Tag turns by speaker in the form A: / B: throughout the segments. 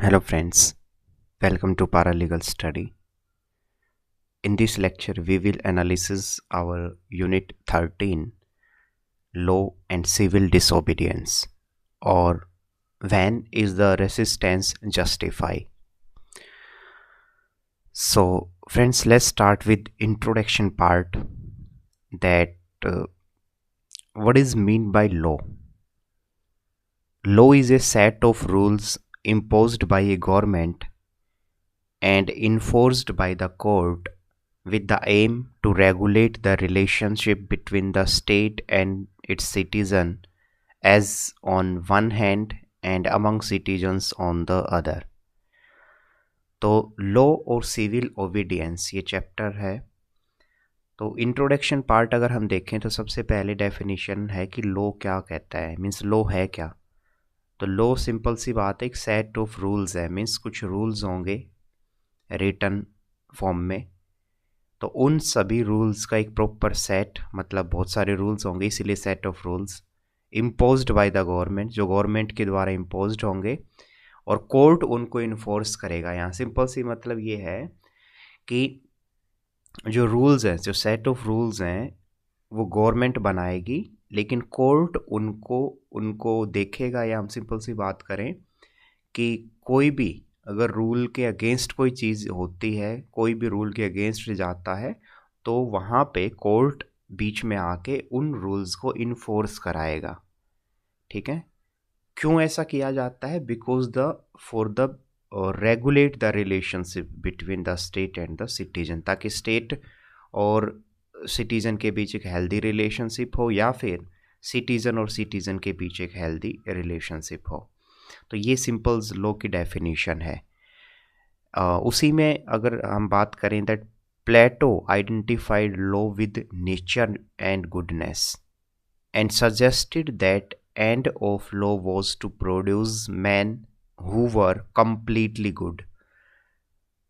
A: Hello friends, welcome to Paralegal Study. In this lecture we will analyze our unit 13 Law and Civil Disobedience, or when is the resistance justified. So friends, let's start with introduction part, that what is meant by law. Law is a set of rules imposed by a government and enforced by the court with the aim to regulate the relationship between the state and its citizen as on one hand and among citizens on the other. तो law और civil obedience ये chapter है. तो introduction part अगर हम देखें तो सबसे पहले डेफिनेशन है कि लॉ क्या कहता है, मीन्स लॉ है क्या. तो लॉ सिंपल सी बात है, एक सेट ऑफ रूल्स है, मीन्स कुछ रूल्स होंगे रिटन फॉर्म में. तो उन सभी रूल्स का एक प्रॉपर सेट, मतलब बहुत सारे रूल्स होंगे इसीलिए set of rules, imposed by the government, जो गवर्नमेंट के द्वारा इम्पोज्ड होंगे और कोर्ट उनको इन्फोर्स करेगा. यहाँ सिंपल सी मतलब ये है कि जो रूल्स हैं, जो सेट ऑफ रूल्स हैं वो गवर्नमेंट बनाएगी, लेकिन कोर्ट उनको देखेगा. या हम सिंपल सी बात करें कि कोई भी अगर रूल के अगेंस्ट कोई चीज़ होती है, कोई भी रूल के अगेंस्ट जाता है, तो वहाँ पे कोर्ट बीच में आके उन रूल्स को इन्फोर्स कराएगा. ठीक है. क्यों ऐसा किया जाता है? Because for the regulate the relationship between the state and the citizen, ताकि स्टेट और सिटीजन के बीच एक हेल्दी रिलेशनशिप हो, या फिर सिटीजन और सिटीजन के बीच एक हेल्दी रिलेशनशिप हो. तो ये सिंपल लॉ की डेफिनेशन है. उसी में अगर हम बात करें that Plato identified law with nature and goodness and suggested that end of law was to produce man who were completely good.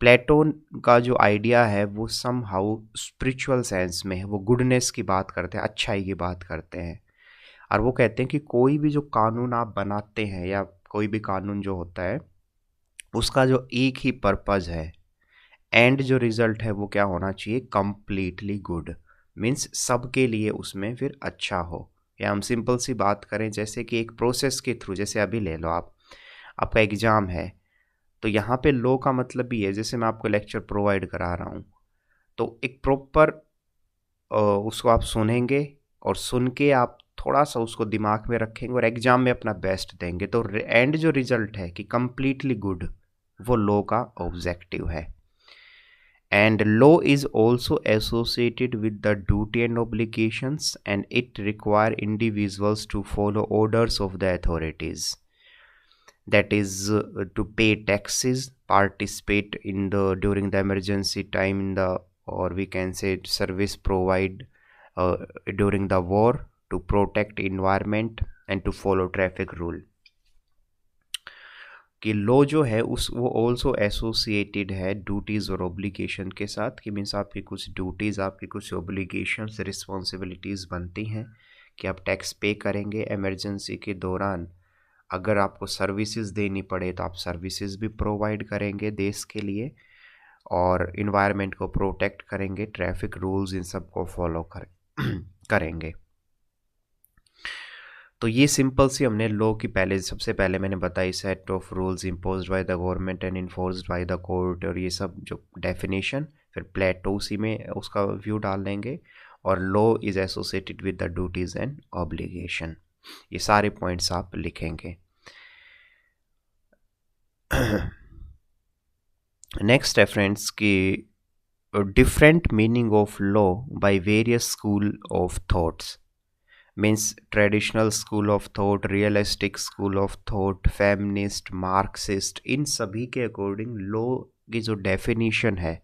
A: Plato का जो आइडिया है वो सम हाउ स्पिरिचुअल सेंस में है, वो गुडनेस की बात करते हैं, अच्छाई की बात करते हैं. और वो कहते हैं कि कोई भी जो कानून आप बनाते हैं, या कोई भी कानून जो होता है, उसका जो एक ही पर्पज़ है, एंड जो रिज़ल्ट है वो क्या होना चाहिए? कंप्लीटली गुड, मीन्स सबके लिए उसमें फिर अच्छा हो. या हम सिंपल सी बात करें, जैसे कि एक प्रोसेस के थ्रू, जैसे अभी ले लो आपका एग्ज़ाम है, तो यहाँ पे लॉ का मतलब भी है, जैसे मैं आपको लेक्चर प्रोवाइड करा रहा हूँ, तो एक प्रॉपर उसको आप सुनेंगे और सुन के आप थोड़ा सा उसको दिमाग में रखेंगे और एग्जाम में अपना बेस्ट देंगे, तो एंड जो रिजल्ट है कि कंप्लीटली गुड, वो लॉ का ऑब्जेक्टिव है. And law is also associated with the duty and obligations and it require individuals to follow orders of the authorities, that is to pay taxes, participate in the during the emergency time in the, or we can say service provide during the war, to protect environment and to follow traffic rule. कि law जो है वो also associated है duties और obligation के साथ, कि means आपकी कुछ ड्यूटीज़, आपकी कुछ ऑब्लिगेशंस, रिस्पॉन्सिबिलिटीज़ बनती हैं कि आप टैक्स पे करेंगे. इमरजेंसी के दौरान अगर आपको सर्विसेज देनी पड़े तो आप सर्विसेज भी प्रोवाइड करेंगे देश के लिए, और इन्वायरमेंट को प्रोटेक्ट करेंगे, ट्रैफिक रूल्स इन सब को फॉलो करेंगे. तो ये सिंपल सी हमने लॉ की सबसे पहले मैंने बताई, set of rules imposed by the government and enforced by the court, और ये सब जो डेफिनेशन, फिर प्लेटो उसी में उसका व्यू डाल देंगे, और law is associated with the duties and obligation. ये सारे पॉइंट्स आप लिखेंगे. नेक्स्ट है फ्रेंड्स कि different meaning of law by various school of thoughts, means traditional school of thought, realistic school of thought, feminist, Marxist, इन सभी के according law की जो डेफिनेशन है,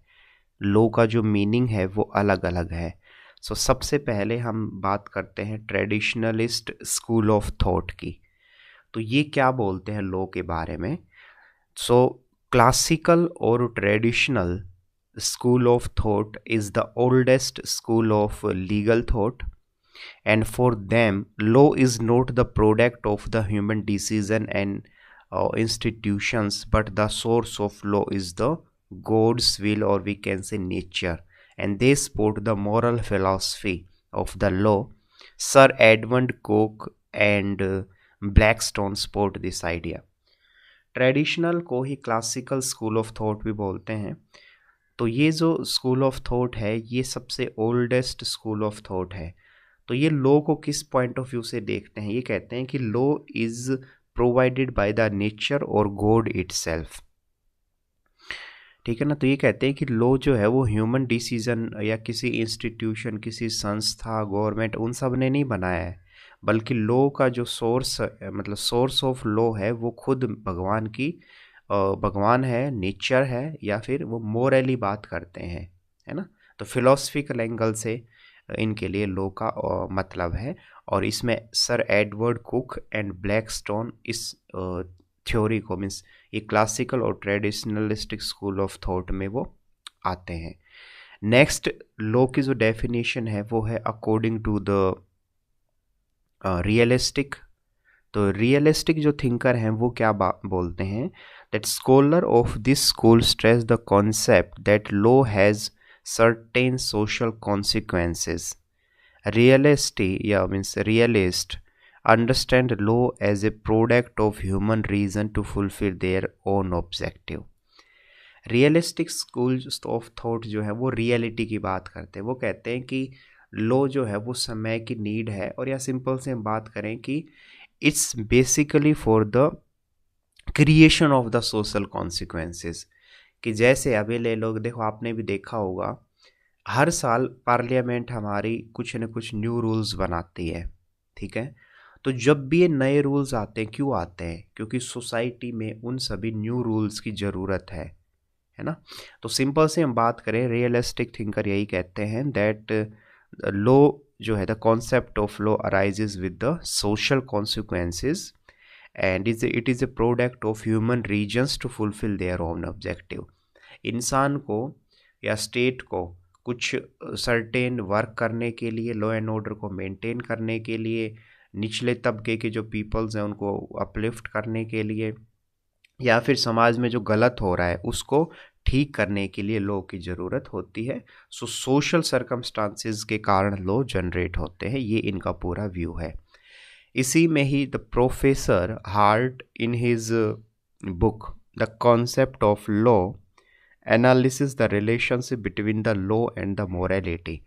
A: लॉ का जो मीनिंग है वो अलग अलग है. सो सबसे पहले हम बात करते हैं ट्रेडिशनलिस्ट स्कूल ऑफ थॉट की. तो ये क्या बोलते हैं लॉ के बारे में? सो क्लासिकल और traditional school of thought is the oldest school of legal thought, and for them law is not the product of the human decision and institutions, but the source of law is the God's will, or we can say nature. And they support the moral philosophy of the law. Sir Edmund Coke and Blackstone support this idea. Traditional को ही classical school of thought भी बोलते हैं। तो ये जो school of thought है ये सबसे ओल्डेस्ट स्कूल ऑफ थॉट है। तो ये लॉ को किस पॉइंट ऑफ व्यू से देखते हैं? ये कहते हैं कि law is provided by the nature और गॉड इटसेल्फ। ठीक है ना। तो ये कहते हैं कि लॉ जो है वो ह्यूमन डिसीजन या किसी इंस्टीट्यूशन, किसी संस्था, गवर्नमेंट, उन सब ने नहीं बनाया है, बल्कि लॉ का जो सोर्स, मतलब सोर्स ऑफ लॉ है वो खुद भगवान की भगवान है, नेचर है, या फिर वो मोरली बात करते हैं, है ना। तो फिलोसफिकल एंगल से इनके लिए लॉ का मतलब है। और इसमें sir Edward cook and Blackstone इस थ्योरी को, मीन्स ये क्लासिकल और ट्रेडिशनलिस्टिक स्कूल ऑफ थॉट में वो आते हैं। नेक्स्ट लॉ की जो डेफिनेशन है वो है अकॉर्डिंग टू द रियलिस्टिक। तो रियलिस्टिक जो थिंकर हैं वो क्या बोलते हैं? That scholar of this school stress the concept that law has certain social consequences. Realist या means realist understand law as a product of human reason to fulfill their own objective. Realistic school of thought जो है वो reality की बात करते हैं। वो कहते हैं कि लॉ जो है वो समय की नीड है, और या सिंपल से हम बात करें कि it's basically for the creation of the social consequences. कि जैसे अभी ले लो, देखो आपने भी देखा होगा हर साल पार्लियामेंट हमारी कुछ न कुछ न्यू रूल्स बनाती है, ठीक है। तो जब भी ये नए रूल्स आते हैं, क्यों आते हैं? क्योंकि सोसाइटी में उन सभी न्यू रूल्स की ज़रूरत है ना। तो सिंपल से हम बात करें, रियलिस्टिक थिंकर यही कहते हैं दैट लॉ जो है, the concept of law arises with the social consequences and it is a product of human reasons to fulfil their own objective. इंसान को या स्टेट को कुछ सर्टेन वर्क करने के लिए, लॉ एंड ऑर्डर को मेंटेन करने के लिए, निचले तबके के जो पीपल्स हैं उनको अपलिफ्ट करने के लिए, या फिर समाज में जो गलत हो रहा है उसको ठीक करने के लिए लॉ की ज़रूरत होती है। सो सोशल सर्कमस्टांसेस के कारण लॉ जनरेट होते हैं। ये इनका पूरा व्यू है। इसी में ही the professor Hart in his book the concept of law analysis the relationship between the law and the morality.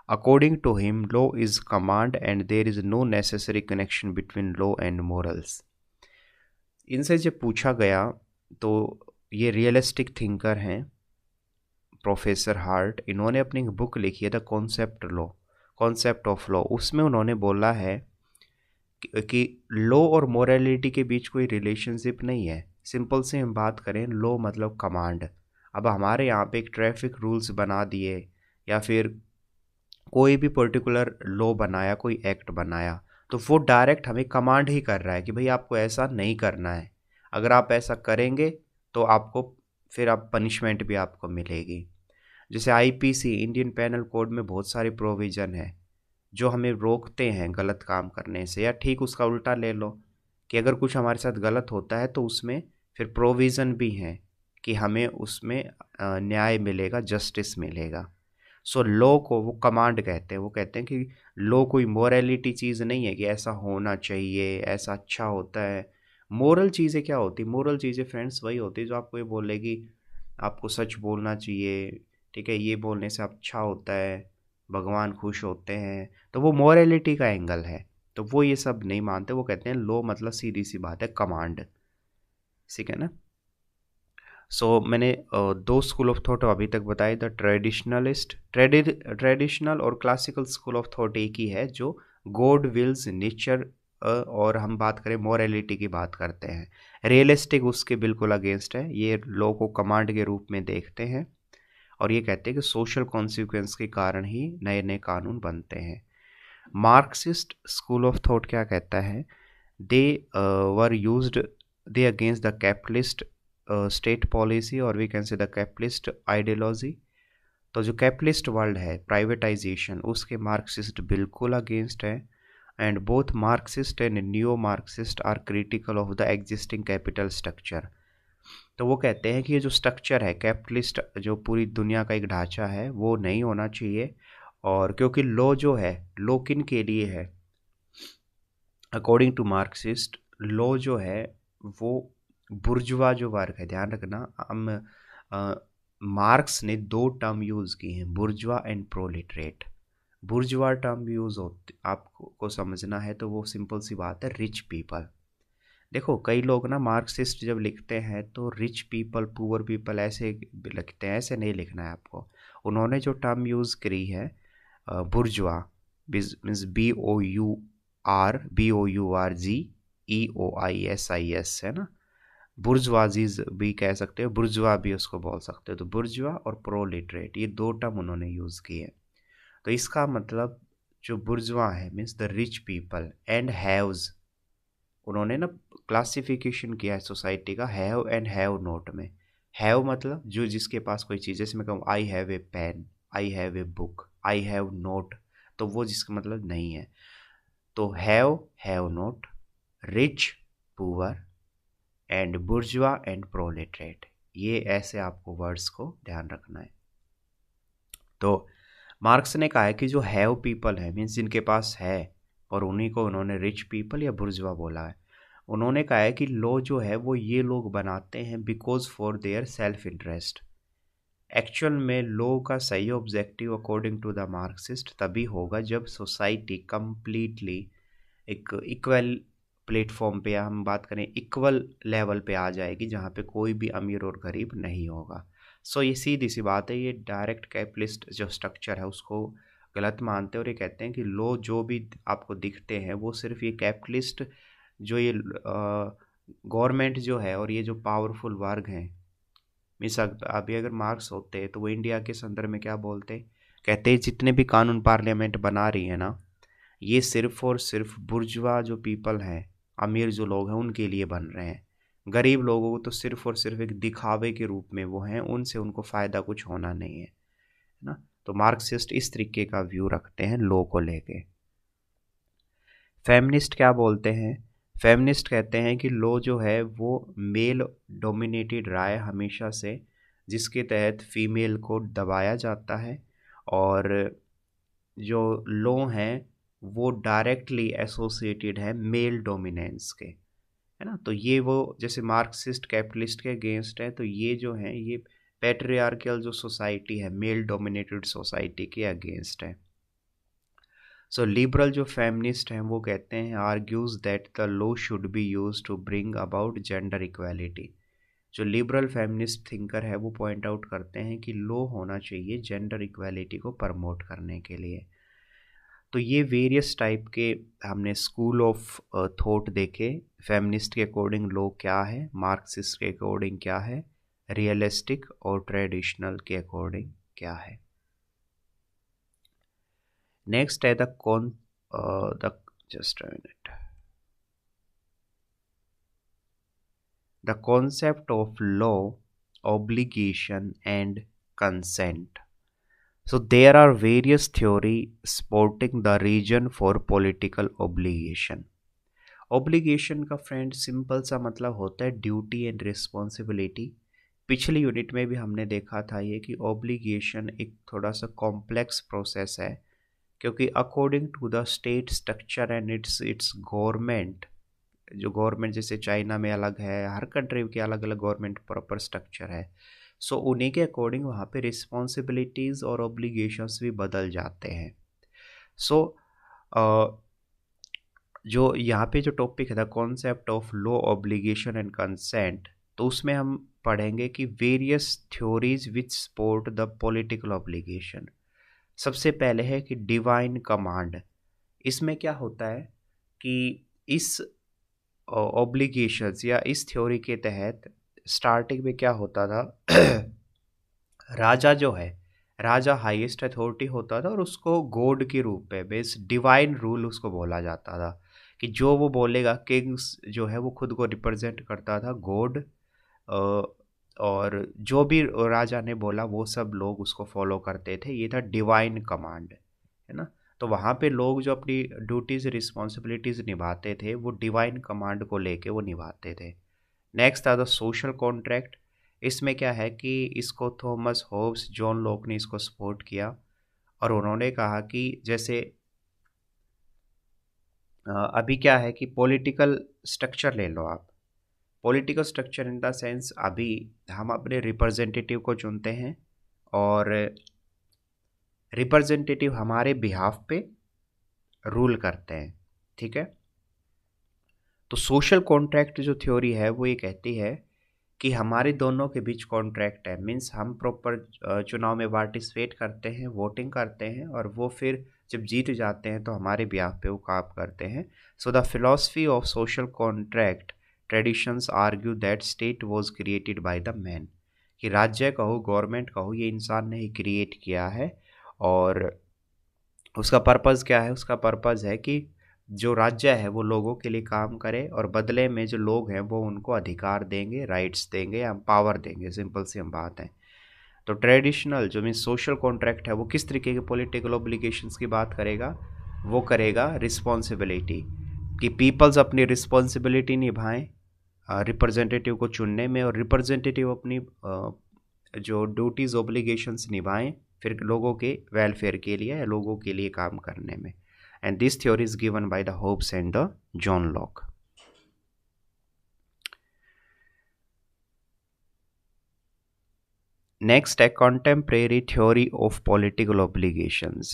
A: According to him, law is command and there is no necessary connection between law and morals. इनसे जब पूछा गया तो ये realistic thinker हैं professor heart, इन्होंने अपनी book लिखी है द कॉन्सेप्ट ऑफ लॉ। उसमें उन्होंने बोला है कि लॉ और मोरालिटी के बीच कोई रिलेशनशिप नहीं है। सिंपल से हम बात करें, लॉ मतलब कमांड। अब हमारे यहाँ पे एक ट्रैफिक रूल्स बना दिए या फिर कोई भी पर्टिकुलर लॉ बनाया, कोई एक्ट बनाया, तो वो डायरेक्ट हमें कमांड ही कर रहा है कि भाई आपको ऐसा नहीं करना है। अगर आप ऐसा करेंगे तो आपको फिर आप पनिशमेंट भी आपको मिलेगी। जैसे आईपीसी, इंडियन पेनल कोड में बहुत सारे प्रोविज़न है जो हमें रोकते हैं गलत काम करने से। या ठीक उसका उल्टा ले लो कि अगर कुछ हमारे साथ गलत होता है तो उसमें फिर प्रोविज़न भी हैं कि हमें उसमें न्याय मिलेगा, जस्टिस मिलेगा। सो लॉ को वो कमांड कहते हैं। वो कहते हैं कि लॉ कोई मोरालिटी चीज़ नहीं है कि ऐसा होना चाहिए, ऐसा अच्छा होता है। मोरल चीज़ें क्या होती? मोरल चीज़ें फ्रेंड्स वही होती है जो आपको ये बोलेगी आपको सच बोलना चाहिए, ठीक है, ये बोलने से अच्छा होता है, भगवान खुश होते हैं। तो वो मोरालिटी का एंगल है। तो वो ये सब नहीं मानते। वो कहते हैं लॉ मतलब सीधी सी बात है कमांड, ठीक है ना। सो मैंने दो स्कूल ऑफ थॉट अभी तक बताए, द ट्रेडिशनल और क्लासिकल स्कूल ऑफ थॉट एक ही है जो गॉड विल्स, नेचर और हम बात करें मोरालिटी की बात करते हैं। रियलिस्टिक उसके बिल्कुल अगेंस्ट है। ये लॉ को कमांड के रूप में देखते हैं और ये कहते हैं कि सोशल कॉन्सिक्वेंस के कारण ही नए नए कानून बनते हैं। मार्क्सिस्ट स्कूल ऑफ थॉट क्या कहता है? They were used they against the capitalist state policy और we can say the capitalist ideology. तो जो कैपिटलिस्ट वर्ल्ड है, प्राइवेटाइजेशन, उसके मार्क्सिस्ट बिल्कुल अगेंस्ट है। And both Marxist and neo Marxist are critical of the existing capital structure. तो वो कहते हैं कि ये जो स्ट्रक्चर है कैपिटलिस्ट, जो पूरी दुनिया का एक ढांचा है, वो नहीं होना चाहिए। और क्योंकि लॉ जो है, लॉ किन के लिए है? अकॉर्डिंग टू मार्क्सिस्ट, लॉ जो है वो बुर्जुआ जो वर्ग है, ध्यान रखना, हम मार्क्स ने दो टर्म यूज़ की हैं, bourgeois and proletariat. Bourgeois term use होती आपको समझना है तो वो सिंपल सी बात है, रिच पीपल। देखो कई लोग ना मार्क्सिस्ट जब लिखते हैं तो रिच पीपल, पुअर पीपल ऐसे लिखते हैं, ऐसे नहीं लिखना है आपको। उन्होंने जो टर्म यूज़ करी है बुर्जुआ, मीन्स BOURGEOISIS है ना, बुर्जुआजीज भी कह सकते हो, बुर्जुआ भी उसको बोल सकते हो। तो बुर्जुआ और प्रोलिटरेट ये दो टर्म उन्होंने यूज़ किए। तो इसका मतलब जो बुर्जुआ है means the rich people and haves, उन्होंने ना क्लासिफिकेशन किया है सोसाइटी का हैव एंड हैव नॉट में। हैव मतलब जो जिसके पास कोई चीज़, जैसे मैं कहूँ I have a pen, I have a book, I have note, तो वो जिसका मतलब नहीं है। तो have note, rich poor and bourgeois and proletariat, ये ऐसे आपको वर्ड्स को ध्यान रखना है। तो मार्क्स ने कहा है कि जो हैव पीपल है मीन्स जिनके पास है, और उन्हीं को उन्होंने रिच पीपल या बुर्जुआ बोला है। उन्होंने कहा है कि लॉ जो है वो ये लोग बनाते हैं because for their self interest. Actual में लॉ का सही objective according to the Marxist तभी होगा जब सोसाइटी कंप्लीटली एक इक्वल प्लेटफॉर्म पे, या हम बात करें इक्वल लेवल पे आ जाएगी, जहाँ पे कोई भी अमीर और गरीब नहीं होगा। सो ये सीधी सी बात है, ये डायरेक्ट कैपिटलिस्ट जो स्ट्रक्चर है उसको गलत मानते हैं और ये कहते हैं कि लॉ जो भी आपको दिखते हैं वो सिर्फ ये कैपिटलिस्ट, जो ये गवर्नमेंट जो है और ये जो पावरफुल वर्ग हैं, मिस अभी अगर मार्क्स होते तो वो इंडिया के संदर्भ में क्या बोलते, कहते हैं जितने भी कानून पार्लियामेंट बना रही है ना, ये सिर्फ और सिर्फ बुर्जुआ जो पीपल हैं, अमीर जो लोग हैं उनके लिए बन रहे हैं। गरीब लोगों को तो सिर्फ और सिर्फ एक दिखावे के रूप में वो हैं, उनसे उनको फ़ायदा कुछ होना नहीं है ना। तो मार्क्सिस्ट इस तरीके का व्यू रखते हैं लॉ को लेके। फेमिनिस्ट क्या बोलते हैं? फेमिनिस्ट कहते हैं कि लॉ जो है वो मेल डोमिनेटेड रहा है हमेशा से, जिसके तहत फीमेल को दबाया जाता है, और जो लॉ हैं वो डायरेक्टली एसोसिएटेड है मेल डोमिनेंस के, है ना। तो ये वो जैसे मार्क्सिस्ट कैपिटलिस्ट के अगेंस्ट है, तो ये जो है ये पैट्रियार्कल जो सोसाइटी है, मेल डोमिनेटेड सोसाइटी के अगेंस्ट है। सो लिबरल जो फेमिनिस्ट हैं वो कहते हैं argues that the law should be use to bring about gender equality. जो लिबरल फेमिनिस्ट थिंकर है वो पॉइंट आउट करते हैं कि लॉ होना चाहिए जेंडर इक्वालिटी को प्रमोट करने के लिए। तो ये वेरियस टाइप के हमने स्कूल ऑफ थॉट देखे, फेमिनिस्ट के अकॉर्डिंग लॉ क्या है, मार्क्सिस्ट के अकॉर्डिंग क्या है, रियलिस्टिक और ट्रेडिशनल के अकॉर्डिंग क्या है। नेक्स्ट है the just a minute, the concept of law, obligation and consent. So there are various theory supporting the reason for political obligation. Obligation का फ्रेंड सिंपल सा मतलब होता है ड्यूटी एंड रिस्पॉन्सिबिलिटी। पिछली यूनिट में भी हमने देखा था ये कि ऑब्लिगेशन एक थोड़ा सा कॉम्प्लेक्स प्रोसेस है, क्योंकि according to the state structure and its government, जो गवर्नमेंट जैसे चाइना में अलग है, हर कंट्री के अलग अलग गवर्नमेंट प्रॉपर स्ट्रक्चर है। सो उन्हीं के अकॉर्डिंग वहाँ पे रिस्पॉन्सिबिलिटीज़ और ऑब्लिगेशंस भी बदल जाते हैं। सो जो यहाँ पे जो टॉपिक है the concept of law, obligation and consent, तो उसमें हम पढ़ेंगे कि various theories which support the political obligation. सबसे पहले है कि डिवाइन कमांड। इसमें क्या होता है कि इस ऑब्लिगेशंस या इस थ्योरी के तहत स्टार्टिंग में क्या होता था राजा जो है, राजा हाईएस्ट अथॉरिटी होता था और उसको गॉड के रूप में बेस डिवाइन रूल उसको बोला जाता था, कि जो वो बोलेगा, किंग्स जो है वो खुद को रिप्रेजेंट करता था गॉड, और जो भी राजा ने बोला वो सब लोग उसको फॉलो करते थे। ये था डिवाइन कमांड, है ना। तो वहाँ पे लोग जो अपनी ड्यूटीज रिस्पॉन्सिबिलिटीज निभाते थे वो डिवाइन कमांड को लेके वो निभाते थे। नेक्स्ट था द सोशल कॉन्ट्रैक्ट। इसमें क्या है कि इसको थॉमस होब्स, जॉन लॉक ने इसको सपोर्ट किया और उन्होंने कहा कि जैसे अभी क्या है कि पॉलिटिकल स्ट्रक्चर ले लो आप। Political structure in the sense अभी हम अपने रिप्रेजेंटेटिव को चुनते हैं और रिप्रेजेंटेटिव हमारे बिहाफ पे रूल करते हैं, ठीक है। तो सोशल कॉन्ट्रैक्ट जो थ्योरी है वो ये कहती है कि हमारे दोनों के बीच कॉन्ट्रैक्ट है, मीन्स हम प्रॉपर चुनाव में पार्टिसिपेट करते हैं, वोटिंग करते हैं और वो फिर जब जीत जाते हैं तो हमारे बिहाफ पे वो काम करते हैं। So the philosophy of social contract traditions argue that state was created by the man, कि राज्य कहो गवर्नमेंट कहो ये इंसान ने ही क्रिएट किया है। और उसका पर्पज़ क्या है? उसका पर्पज़ है कि जो राज्य है वो लोगों के लिए काम करे और बदले में जो लोग हैं वो उनको अधिकार देंगे, राइट्स देंगे या पावर देंगे। सिंपल सी हम बात है। तो ट्रेडिशनल जो मीन सोशल कॉन्ट्रैक्ट है वो किस तरीके के पॉलिटिकल ऑब्लिगेशंस की बात करेगा? वो करेगा रिस्पॉन्सिबिलिटी, कि पीपल्स अपनी रिस्पॉन्सिबिलिटी निभाएं रिप्रेजेंटेटिव को चुनने में, और रिप्रेजेंटेटिव अपनी जो ड्यूटीज़ ऑब्लिगेशंस निभाएं फिर लोगों के वेलफेयर के लिए या लोगों के लिए काम करने में। And this theory is given by the Hobbes and the John Locke. Next है contemporary theory of political obligations.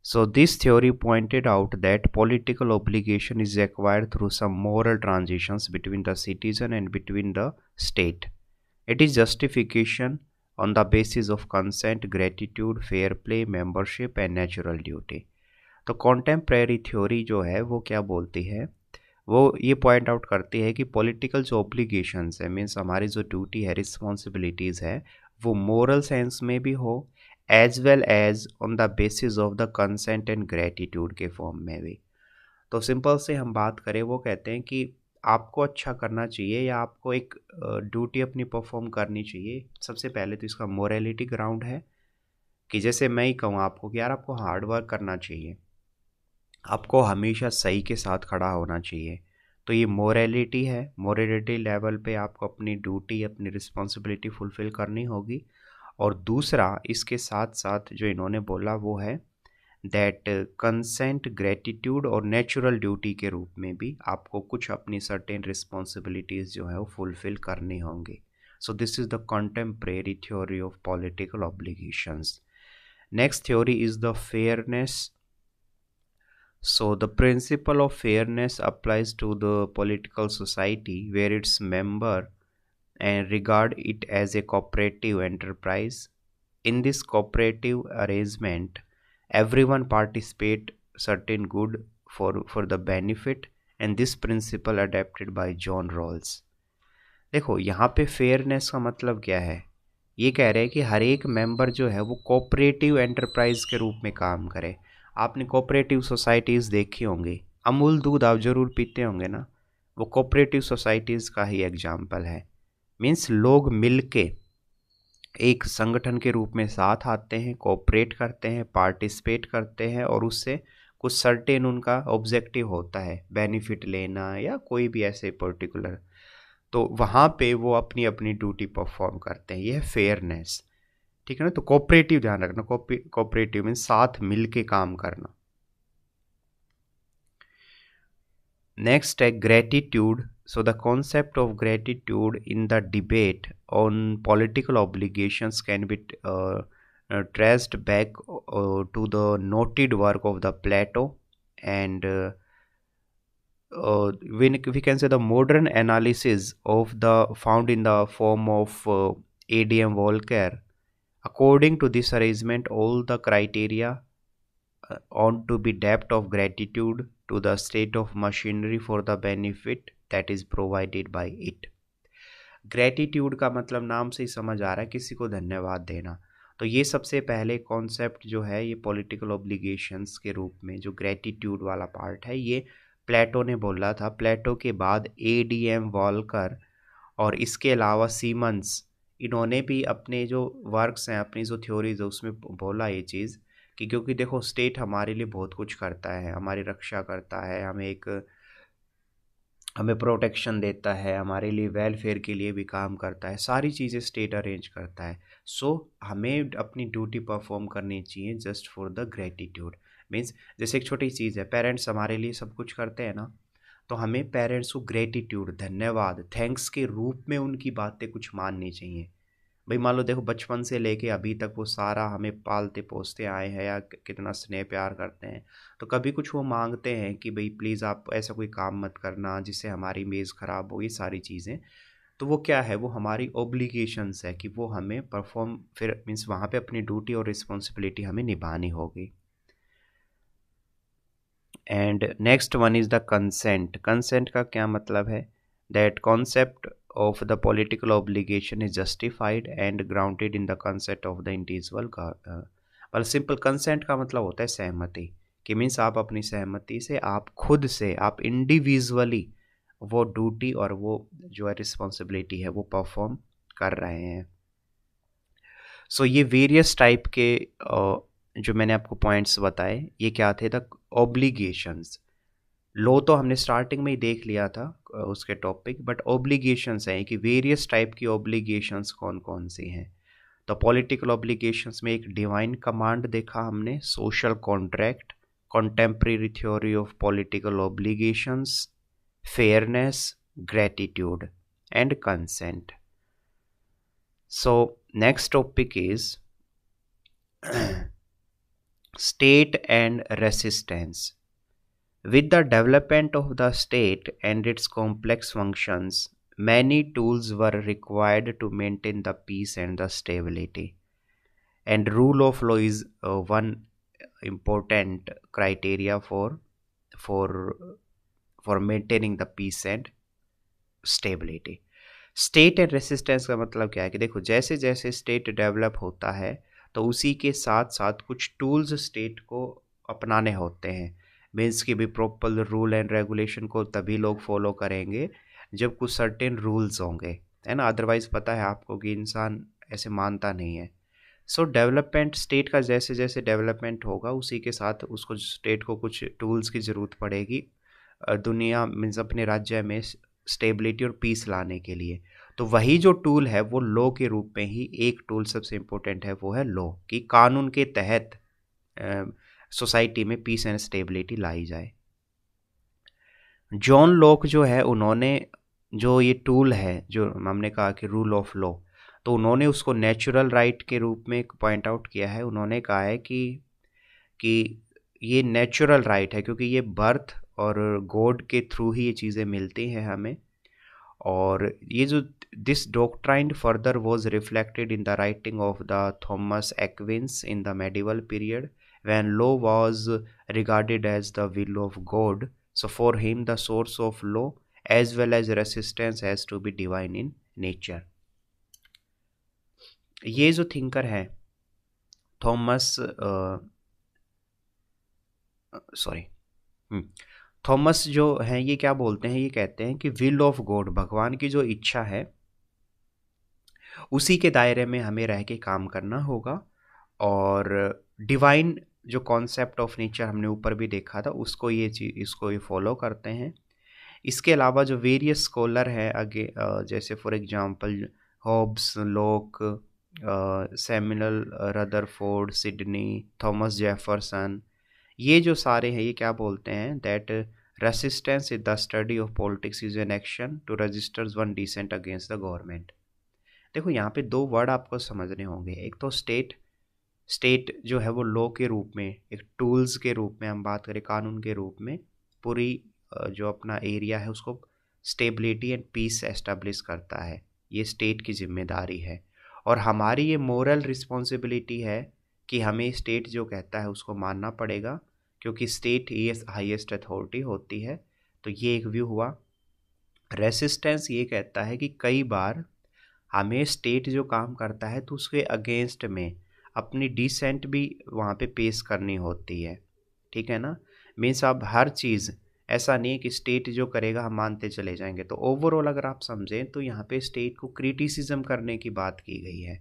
A: So this theory pointed out that political obligation is acquired through some moral transitions between the citizen and between the state. It is justification on the basis of consent, gratitude, fair play, membership and natural duty. तो contemporary theory जो है वो क्या बोलती है? वो ये point out करती है कि पॉलिटिकल जो ऑब्लिगेशंस है, मीन्स हमारी जो ड्यूटी है, रिस्पॉन्सिबिलिटीज़ है, वो मोरल सेंस में भी हो as well as on the basis of the consent and gratitude के फॉर्म में भी। तो सिंपल से हम बात करें, वो कहते हैं कि आपको अच्छा करना चाहिए या आपको एक ड्यूटी अपनी परफॉर्म करनी चाहिए। सबसे पहले तो इसका मोरालिटी ग्राउंड है कि जैसे मैं ही कहूँ आपको कि यार आपको हार्ड वर्क करना चाहिए, आपको हमेशा सही के साथ खड़ा होना चाहिए। तो ये मोरालिटी है, मोरालिटी लेवल पे आपको अपनी ड्यूटी अपनी रिस्पॉन्सिबिलिटी फुलफ़िल करनी होगी। और दूसरा इसके साथ साथ जो इन्होंने बोला वो है दैट कंसेंट, ग्रेटिट्यूड और नेचुरल ड्यूटी के रूप में भी आपको कुछ अपनी सर्टेन रिस्पॉन्सिबिलिटीज़ जो है वो फुलफ़िल करनी होंगी। सो this is the contemporary theory of political obligations. Next theory is the fairness. So the principle of fairness applies to the political society where its member and regard it as a cooperative enterprise. In this cooperative arrangement, everyone participate certain good for the benefit, and this principle adapted by John Rawls. देखो यहाँ पे fairness का मतलब क्या है? ये कह रहे हैं कि हर एक मेंबर जो है वो कोऑपरेटिव एंटरप्राइज के रूप में काम करे। आपने कोऑपरेटिव सोसाइटीज़ देखी होंगी, अमूल दूध आप ज़रूर पीते होंगे ना, वो कोऑपरेटिव सोसाइटीज़ का ही एग्जाम्पल है। मीन्स लोग मिलके एक संगठन के रूप में साथ आते हैं, कोऑपरेट करते हैं, पार्टिसिपेट करते हैं और उससे कुछ सर्टेन उनका ऑब्जेक्टिव होता है, बेनिफिट लेना या कोई भी ऐसे पर्टिकुलर। तो वहाँ पे वो अपनी अपनी ड्यूटी परफॉर्म करते हैं। ये है फेयरनेस, ठीक है ना। तो कोऑपरेटिव ध्यान रखना, कोऑपरेटिव मीन्स साथ मिलके काम करना। नेक्स्ट है gratitude. So the concept of gratitude in the debate on political obligations can be traced back to the noted work of the Plato and we can say the modern analysis of the found in the form of A.D.M. Volcker. According to this arrangement, all the criteria ought to be depth of gratitude to the state of machinery for the benefit that is provided by it. Gratitude का मतलब नाम से ही समझ आ रहा है किसी को धन्यवाद देना। तो ये सबसे पहले कॉन्सेप्ट जो है ये पॉलिटिकल ऑब्लिगेशंस के रूप में जो ग्रेटिट्यूड वाला पार्ट है ये प्लेटो ने बोला था। प्लेटो के बाद A.D.M. वॉल्कर और इसके अलावा सीमंस, इन्होंने भी अपने जो वर्क्स हैं, अपनी जो थ्योरीज है उसमें बोला ये चीज़ कि क्योंकि देखो स्टेट हमारे लिए बहुत कुछ करता है, हमारी रक्षा करता है, हमें प्रोटेक्शन देता है, हमारे लिए वेलफेयर के लिए भी काम करता है, सारी चीज़ें स्टेट अरेंज करता है। सो हमें अपनी ड्यूटी परफॉर्म करनी चाहिए just for the gratitude. Means जैसे एक छोटी चीज़ है, पेरेंट्स हमारे लिए सब कुछ करते हैं ना, तो हमें पेरेंट्स को ग्रेटिट्यूड, धन्यवाद, थैंक्स के रूप में उनकी बातें कुछ माननी चाहिए। भाई मान लो देखो बचपन से लेके अभी तक वो सारा हमें पालते पोसते आए हैं या कितना स्नेह प्यार करते हैं, तो कभी कुछ वो मांगते हैं कि भाई प्लीज़ आप ऐसा कोई काम मत करना जिससे हमारी इमेज ख़राब हो, ये सारी चीज़ें, तो वो क्या है, वो हमारी ओब्लिगेशंस है कि वो हमें परफॉर्म, फिर मीन्स वहाँ पे अपनी ड्यूटी और रिस्पॉन्सिबिलिटी हमें निभानी होगी। And next one is the consent. Consent का क्या मतलब है, that concept of the political obligation is justified and grounded in the concept of the individual पर सिंपल कंसेंट का मतलब होता है सहमति, कि मीन्स आप अपनी सहमति से, आप खुद से, आप इंडिविजुअली वो ड्यूटी और वो जो है रिस्पॉन्सिबिलिटी है वो परफॉर्म कर रहे हैं। सो ये वेरियस टाइप के जो मैंने आपको पॉइंट्स बताए ये क्या थे, द ऑब्लिगेशंस। लो तो हमने स्टार्टिंग में ही देख लिया था उसके टॉपिक, बट ऑब्लिगेशंस हैं कि वेरियस टाइप की ऑब्लिगेशंस कौन कौन सी हैं। तो पॉलिटिकल ऑब्लिगेशंस में एक डिवाइन कमांड देखा हमने, social contract, contemporary theory of political obligations, fairness, gratitude and consent. So next topic is state and resistance. With the development of the state and its complex functions, many tools were required to maintain the peace and the stability. And rule of law is one important criteria for for maintaining the peace and stability. State and resistance का मतलब क्या है कि देखो जैसे जैसे state develop होता है तो उसी के साथ साथ कुछ टूल्स स्टेट को अपनाने होते हैं। मीन्स कि भी प्रॉपर रूल एंड रेगुलेशन को तभी लोग फॉलो करेंगे जब कुछ सर्टेन रूल्स होंगे, है ना, अदरवाइज पता है आपको कि इंसान ऐसे मानता नहीं है। सो डेवलपमेंट स्टेट का जैसे जैसे डेवलपमेंट होगा उसी के साथ उसको स्टेट को कुछ टूल्स की ज़रूरत पड़ेगी दुनिया मीन्स अपने राज्य में स्टेबिलिटी और पीस लाने के लिए। तो वही जो टूल है वो लॉ के रूप में ही एक टूल सबसे इम्पोर्टेंट है, वो है लॉ, कि कानून के तहत सोसाइटी में पीस एंड स्टेबिलिटी लाई जाए। जॉन लॉक जो है उन्होंने जो ये टूल है जो हमने कहा कि रूल ऑफ लॉ, तो उन्होंने उसको नेचुरल राइट के रूप में पॉइंट आउट किया है। उन्होंने कहा है कि ये नेचुरल राइट है क्योंकि ये बर्थ और गॉड के थ्रू ही ये चीज़ें मिलती हैं हमें। और ये जो this doctrine further was reflected in the writing of the Thomas Aquinas in the medieval period when law was regarded as the will of God. So for him the source of law as well as resistance has to be divine in nature. ये जो thinker है Thomas जो है ये क्या बोलते हैं, ये कहते हैं कि विल ऑफ गॉड, भगवान की जो इच्छा है उसी के दायरे में हमें रह के काम करना होगा। और डिवाइन जो कॉन्सेप्ट ऑफ नेचर हमने ऊपर भी देखा था उसको इसको ये फॉलो करते हैं। इसके अलावा जो वेरियस स्कॉलर हैं आगे जैसे for example Hobbes, Locke, Samuel Rutherford, Sidney, Thomas Jefferson, ये जो सारे हैं ये क्या बोलते हैं, that resistance is the study of politics is an action to register one dissent against the government. देखो यहाँ पे दो वर्ड आपको समझने होंगे, एक तो स्टेट जो है वो लॉ के रूप में, एक टूल्स के रूप में हम बात करें, कानून के रूप में पूरी जो अपना एरिया है उसको स्टेबिलिटी एंड पीस एस्टेब्लिश करता है, ये स्टेट की जिम्मेदारी है। और हमारी ये मोरल रिस्पॉन्सिबिलिटी है कि हमें स्टेट जो कहता है उसको मानना पड़ेगा क्योंकि स्टेट ही हाईएस्ट अथॉरिटी होती है। तो ये एक व्यू हुआ। रेसिस्टेंस ये कहता है कि कई बार हमें स्टेट जो काम करता है तो उसके अगेंस्ट में अपनी डिसेंट भी वहाँ पे पेश करनी होती है, ठीक है ना। मीन्स अब हर चीज़ ऐसा नहीं है कि स्टेट जो करेगा हम मानते चले जाएंगे। तो ओवरऑल अगर आप समझें तो यहाँ पे स्टेट को क्रिटिसिज्म करने की बात की गई है।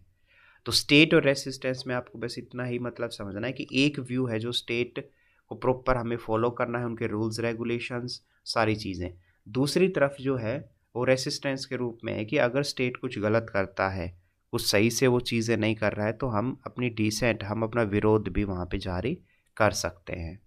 A: तो स्टेट और रेसिस्टेंस में आपको बस इतना ही मतलब समझना है कि एक व्यू है जो स्टेट को प्रॉपर हमें फॉलो करना है, उनके रूल्स रेगुलेशंस सारी चीज़ें। दूसरी तरफ जो है वो रेसिस्टेंस के रूप में है कि अगर स्टेट कुछ गलत करता है, कुछ सही से वो चीज़ें नहीं कर रहा है, तो हम अपनी डिसेंट, हम अपना विरोध भी वहाँ पे जारी कर सकते हैं।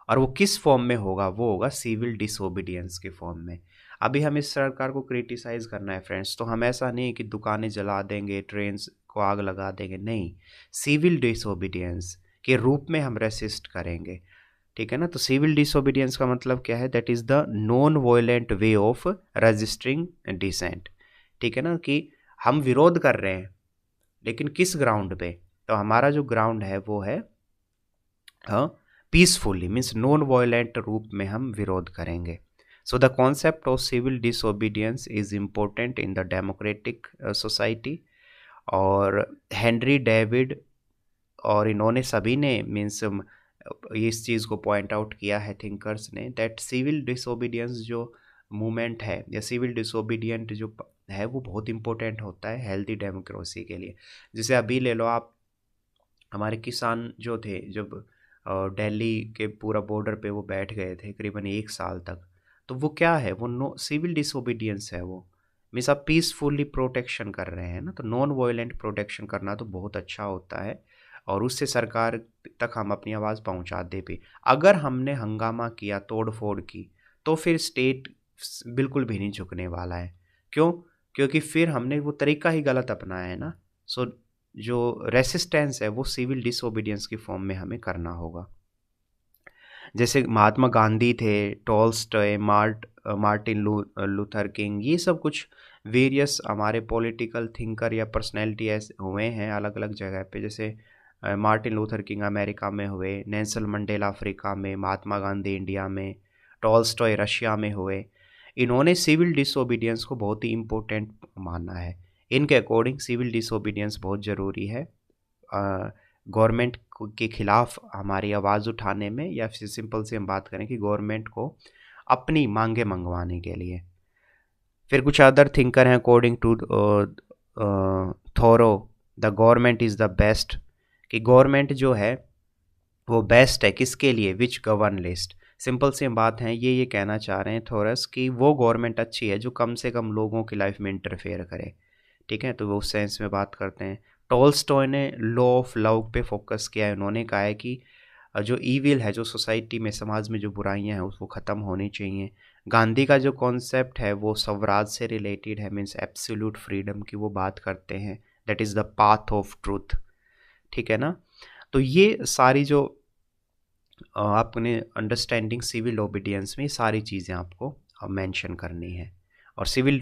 A: और वो किस फॉर्म में होगा? वो होगा सिविल डिसोबीडियंस के फॉर्म में। अभी हम इस सरकार को क्रिटिसाइज़ करना है फ्रेंड्स, तो हम ऐसा नहीं कि दुकानें जला देंगे, ट्रेन्स को आग लगा देंगे, नहीं, सिविल डिसोबीडियंस के रूप में हम रेसिस्ट करेंगे, ठीक है ना। तो सिविल डिसोबीडियंस का मतलब क्या है? That is the non violent way of registering dissent, ठीक है ना, कि हम विरोध कर रहे हैं लेकिन किस ग्राउंड पे? तो हमारा जो ग्राउंड है वो है पीसफुली, मीन्स नॉन वायलेंट रूप में हम विरोध करेंगे। So the concept of civil disobedience is important in the democratic society. और हेनरी डेविड और इन्होंने सभी ने मीन्स इस चीज़ को पॉइंट आउट किया है थिंकर्स ने, दैट सिविल डिसोबीडियंस जो मूवमेंट है या सिविल डिसोबीडियंट जो है वो बहुत इंपॉर्टेंट होता है हेल्दी डेमोक्रेसी के लिए। जैसे अभी ले लो आप, हमारे किसान जो थे, जब दिल्ली के पूरा बॉर्डर पे वो बैठ गए थे करीबन 1 साल तक, तो वो क्या है? वो नो सिविल डिसोबीडियंस है। वो मीन्स आप पीसफुली प्रोटेक्शन कर रहे हैं ना, तो नॉन वायलेंट प्रोटेक्शन करना तो बहुत अच्छा होता है और उससे सरकार तक हम अपनी आवाज़ पहुंचा दे भी। अगर हमने हंगामा किया, तोड़ फोड़ की, तो फिर स्टेट बिल्कुल भी नहीं झुकने वाला है। क्यों? क्योंकि फिर हमने वो तरीका ही गलत अपनाया है ना। सो जो रेसिस्टेंस है वो सिविल डिसोबीडियंस की फॉर्म में हमें करना होगा। जैसे महात्मा गांधी थे, टॉल्स्टॉय, मार्टिन लूथर किंग, ये सब कुछ वेरियस हमारे पॉलिटिकल थिंकर या पर्सनैलिटी ऐसे हुए हैं अलग अलग जगह पे। जैसे मार्टिन लूथर किंग अमेरिका में हुए, नेल्सन मंडेला अफ्रीका में, महात्मा गांधी इंडिया में, टॉल्स्टॉय रशिया में हुए। इन्होंने सिविल डिसोबीडियंस को बहुत ही इम्पोर्टेंट माना है। इनके अकॉर्डिंग सिविल डिसोबीडियंस बहुत ज़रूरी है गवर्नमेंट के खिलाफ हमारी आवाज़ उठाने में, या फिर सिंपल से हम बात करें कि गवर्नमेंट को अपनी मांगे मंगवाने के लिए। फिर कुछ अदर थिंकर हैं, according to Thoreau, the government is the best, कि गवर्नमेंट जो है वो बेस्ट है किसके लिए? Which govern least. सिंपल सी बात है, ये कहना चाह रहे हैं थोरस कि वो गवर्नमेंट अच्छी है जो कम से कम लोगों की लाइफ में इंटरफेयर करे, ठीक है। तो वो उस सेंस में बात करते हैं। टॉल्स्टॉय ने लॉ ऑफ लव पे फोकस किया है। उन्होंने कहा है कि जो ईविल है, जो सोसाइटी में, समाज में जो बुराइयां हैं उसको ख़त्म होनी चाहिए। गांधी का जो कॉन्सेप्ट है वो स्वराज से रिलेटेड है, मीन्स एब्सोल्यूट फ्रीडम की वो बात करते हैं, that is the path of truth, ठीक है ना। तो ये सारी जो आपने अंडरस्टैंडिंग सिविल ओबीडियंस में सारी चीज़ें आपको मेंशन करनी है। और सिविल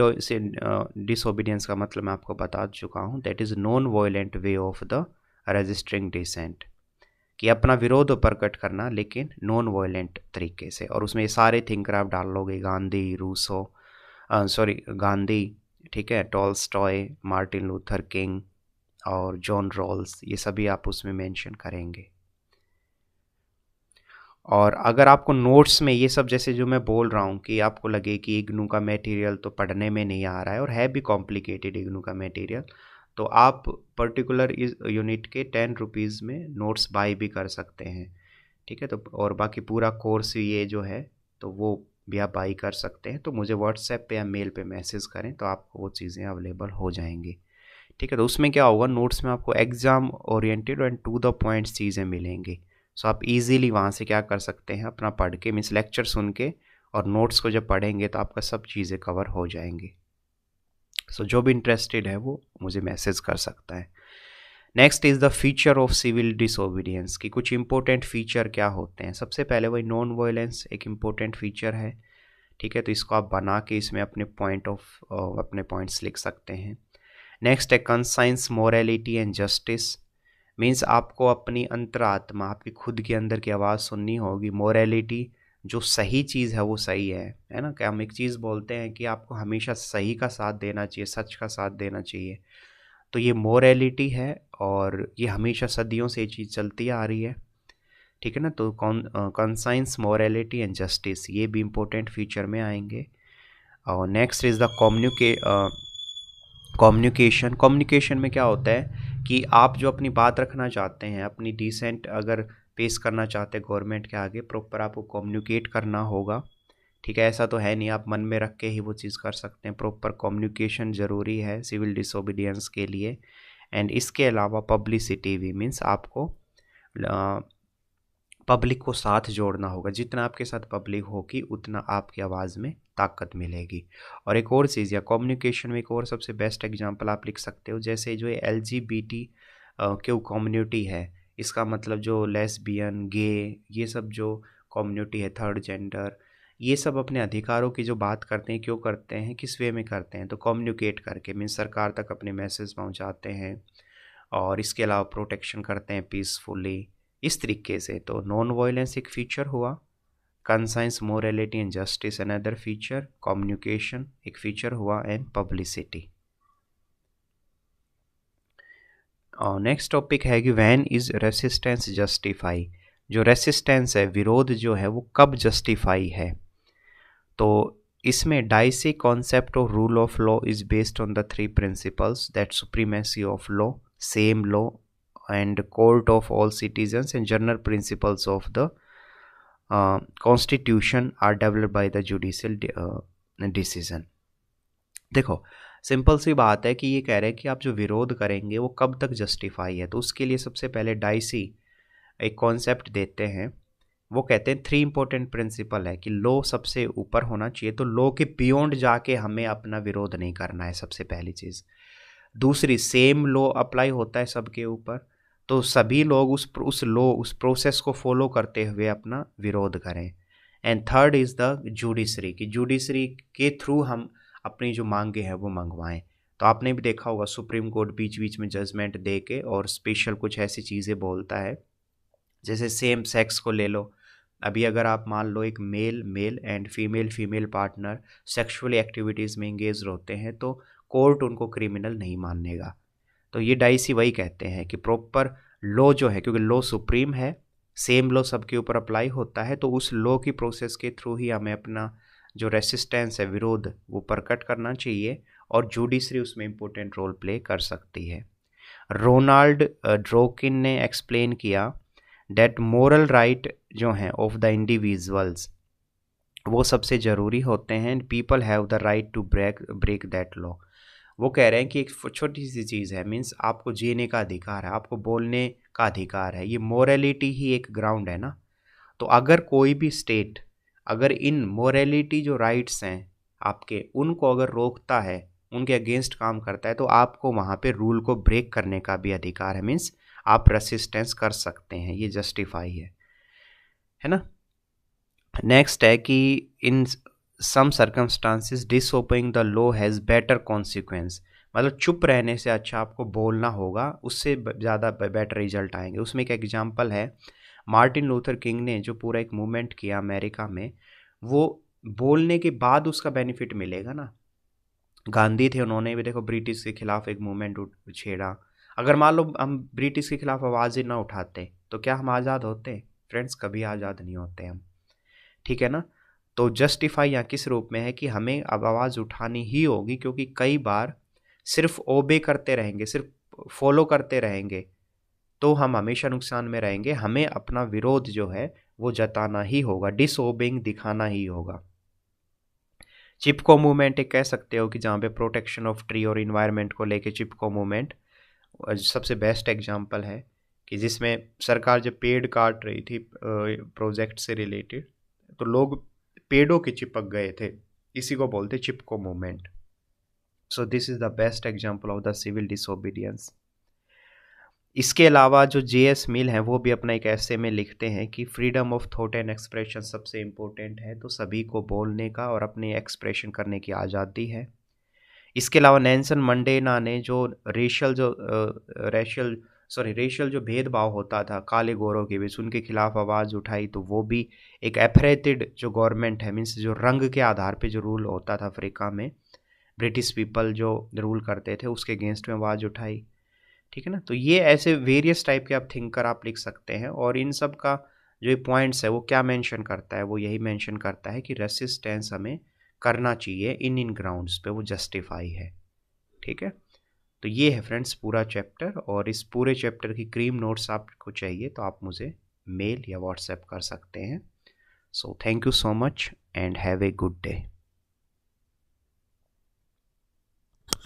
A: डिसोबीडियंस का मतलब मैं आपको बता चुका हूँ, that is non violent way of the registering dissent, कि अपना विरोध प्रकट करना लेकिन नॉन वायलेंट तरीके से। और उसमें ये सारे थिंकर आप डाल लोगे, गांधी, रूसो, गांधी, ठीक है, टॉल्स्टॉय, मार्टिन लूथर किंग और जॉन रॉल्स, ये सभी आप उसमें मेंशन करेंगे। और अगर आपको नोट्स में ये सब, जैसे जो मैं बोल रहा हूँ, कि आपको लगे कि इग्नू का मटेरियल तो पढ़ने में नहीं आ रहा है और है भी कॉम्प्लिकेटेड इग्नू का मटेरियल, तो आप पर्टिकुलर इस यूनिट के 10 रुपीज़ में नोट्स बाय भी कर सकते हैं, ठीक है। तो और बाकी पूरा कोर्स ये जो है तो वो भी आप बाई कर सकते हैं। तो मुझे व्हाट्सएप पे या मेल पे मैसेज करें तो आपको वो चीज़ें अवेलेबल हो जाएंगी, ठीक है। तो उसमें क्या होगा, नोट्स में आपको exam oriented and to the points चीज़ें मिलेंगी। सो आप इजीली वहाँ से क्या कर सकते हैं, अपना पढ़ के, मीन्स लेक्चर सुन के और नोट्स को जब पढ़ेंगे तो आपका सब चीज़ें कवर हो जाएंगी। सो जो भी इंटरेस्टेड है वो मुझे मैसेज कर सकता है। Next is the feature of civil disobedience, की कुछ इंपॉर्टेंट फीचर क्या होते हैं। सबसे पहले वही नॉन वायलेंस एक इम्पोर्टेंट फीचर है, ठीक है। तो इसको आप बना के इसमें अपने अपने पॉइंट्स लिख सकते हैं। नेक्स्ट है conscience morality and justice, means आपको अपनी अंतरात्मा, आपकी खुद के अंदर की आवाज़ सुननी होगी। मोरालिटी, जो सही चीज़ है वो सही है ना। क्या हम एक चीज़ बोलते हैं कि आपको हमेशा सही का साथ देना चाहिए, सच का साथ देना चाहिए, तो ये मोरालिटी है और ये हमेशा सदियों से ये चीज़ चलती आ रही है, ठीक है ना। तो कंसाइंस मोरालिटी एंड जस्टिस ये भी इम्पोर्टेंट फीचर में आएंगे। और नेक्स्ट इज़ द कम्युनिकेशन में क्या होता है कि आप जो अपनी बात रखना चाहते हैं, अपनी डिसेंट अगर पेश करना चाहते हैं गवर्नमेंट के आगे, प्रॉपर आपको कम्युनिकेट करना होगा। ठीक है, ऐसा तो है नहीं आप मन में रख के ही वो चीज़ कर सकते हैं, प्रॉपर कम्युनिकेशन ज़रूरी है सिविल डिसोबीडियंस के लिए। एंड इसके अलावा पब्लिसिटी भी, मीन्स आपको पब्लिक को साथ जोड़ना होगा। जितना आपके साथ पब्लिक होगी उतना आपकी आवाज़ में ताकत मिलेगी। और एक और चीज़ या कम्युनिकेशन में एक और सबसे बेस्ट एग्जांपल आप लिख सकते हो, जैसे जो LGBT क्यू कम्युनिटी है, इसका मतलब जो लेस्बियन, गे, ये सब जो कम्युनिटी है, थर्ड जेंडर, ये सब अपने अधिकारों की जो बात करते हैं, क्यों करते हैं, किस वे में करते हैं, तो कम्युनिकेट करके, मीन्स सरकार तक अपने मैसेज पहुंचाते हैं और इसके अलावा प्रोटेक्शन करते हैं पीसफुली, इस तरीके से। तो नॉन वायलेंस एक फीचर हुआ, conscience, morality and justice another feature, communication एक फीचर हुआ, एंड पब्लिसिटी। और नेक्स्ट टॉपिक है कि व्हेन इज रेसिस्टेंस जस्टिफाई। जो रेसिस्टेंस है, विरोध जो है, वो कब जस्टिफाई है। तो इसमें dicey concept of rule of law is based on the three principles, that supremacy of law, same law and court of all citizens, and general principles of the constitution are developed by the judicial decision। देखो simple सी बात है कि ये कह रहे हैं कि आप जो विरोध करेंगे वो कब तक जस्टिफाई है। तो उसके लिए सबसे पहले डाइसी एक कॉन्सेप्ट देते हैं, वो कहते हैं थ्री इंपॉर्टेंट प्रिंसिपल है कि लॉ सबसे ऊपर होना चाहिए, तो लॉ के बियॉन्ड जाके हमें अपना विरोध नहीं करना है, सबसे पहली चीज़। दूसरी, सेम लॉ अप्लाई होता है सबके ऊपर, तो सभी लोग उस लॉ, उस प्रोसेस को फॉलो करते हुए अपना विरोध करें। And third is the judiciary, कि जुडिशरी के थ्रू हम अपनी जो मांगे हैं वो मंगवाएं। तो आपने भी देखा होगा सुप्रीम कोर्ट बीच बीच में जजमेंट दे के और स्पेशल कुछ ऐसी चीज़ें बोलता है, जैसे सेम सेक्स को ले लो। अभी अगर आप मान लो एक male and female partner sexual activities में इंगेज होते हैं, तो कोर्ट उनको क्रिमिनल नहीं मानेगा। तो ये डाइसी वही कहते हैं कि प्रॉपर लॉ जो है, क्योंकि लॉ सुप्रीम है, सेम लॉ सबके ऊपर अप्लाई होता है, तो उस लॉ की प्रोसेस के थ्रू ही हमें अपना जो रेसिस्टेंस है, विरोध, वो प्रकट करना चाहिए, और जुडिशरी उसमें इंपॉर्टेंट रोल प्ले कर सकती है। रोनाल्ड ड्रोकिन ने एक्सप्लेन किया डेट मोरल राइट जो हैं ऑफ द इंडिविजुअल्स वो सबसे ज़रूरी होते हैं, people have the right to break that law. वो कह रहे हैं कि एक छोटी सी चीज़ है, मीन्स आपको जीने का अधिकार है, आपको बोलने का अधिकार है, ये मोरालिटी ही एक ग्राउंड है ना। तो अगर कोई भी स्टेट अगर इन मोरालिटी जो राइट्स हैं आपके, उनको अगर रोकता है, उनके अगेंस्ट काम करता है, तो आपको वहाँ पे रूल को ब्रेक करने का भी अधिकार है, मीन्स आप रेसिस्टेंस कर सकते हैं, ये जस्टिफाई है ना। नेक्स्ट है कि in some circumstances disobeying the law has better consequence, मतलब चुप रहने से अच्छा आपको बोलना होगा, उससे ज़्यादा बेटर रिजल्ट आएंगे। उसमें एक एग्जांपल है, मार्टिन लूथर किंग ने जो पूरा एक मूवमेंट किया अमेरिका में, वो बोलने के बाद उसका बेनिफिट मिलेगा ना। गांधी थे, उन्होंने भी देखो ब्रिटिश के खिलाफ एक मूवमेंट छेड़ा। अगर मान लो हम ब्रिटिश के खिलाफ आवाज़ ही ना उठाते तो क्या हम आज़ाद होते? फ्रेंड्स, कभी आज़ाद नहीं होते हम, ठीक है ना। तो जस्टिफाई यहाँ किस रूप में है कि हमें अब आवाज़ उठानी ही होगी, क्योंकि कई बार सिर्फ ओबे करते रहेंगे, सिर्फ फॉलो करते रहेंगे, तो हम हमेशा नुकसान में रहेंगे। हमें अपना विरोध जो है वो जताना ही होगा, डिसओबेइंग दिखाना ही होगा। चिपको मूवमेंट एक कह सकते हो कि जहाँ पे प्रोटेक्शन ऑफ ट्री और इन्वायरमेंट को लेके चिपको मूवमेंट सबसे बेस्ट एग्जांपल है, कि जिसमें सरकार जब पेड़ काट रही थी प्रोजेक्ट से रिलेटेड, तो लोग पेड़ों के चिपक गए थे, इसी को बोलते Chipko movement. So this is the best example of the civil disobedience. इसके अलावा जो JS मिल हैं वो भी अपना एक ऐसे में लिखते हैं कि freedom of thought and expression सबसे इम्पोर्टेंट है, तो सभी को बोलने का और अपने एक्सप्रेशन करने की आज़ादी है। इसके अलावा नेल्सन मंडेला ने जो रेशियल जो भेदभाव होता था काले गोरों के बीच, उनके खिलाफ आवाज़ उठाई, तो वो भी एक एपरेटेड जो गवर्नमेंट है, मीन्स जो रंग के आधार पे जो रूल होता था अफ्रीका में, ब्रिटिश पीपल जो रूल करते थे, उसके अगेंस्ट में आवाज़ उठाई, ठीक है ना। तो ये ऐसे वेरियस टाइप के आप थिंकर आप लिख सकते हैं, और इन सब का जो पॉइंट्स है वो क्या मेंशन करता है, वो यही मेंशन करता है कि रेसिस्टेंस हमें करना चाहिए इन ग्राउंड्स पे, वो जस्टिफाई है, ठीक है। तो ये है फ्रेंड्स पूरा चैप्टर, और इस पूरे चैप्टर की क्रीम नोट्स आपको चाहिए तो आप मुझे मेल या व्हाट्सएप कर सकते हैं। So thank you so much and have a good day.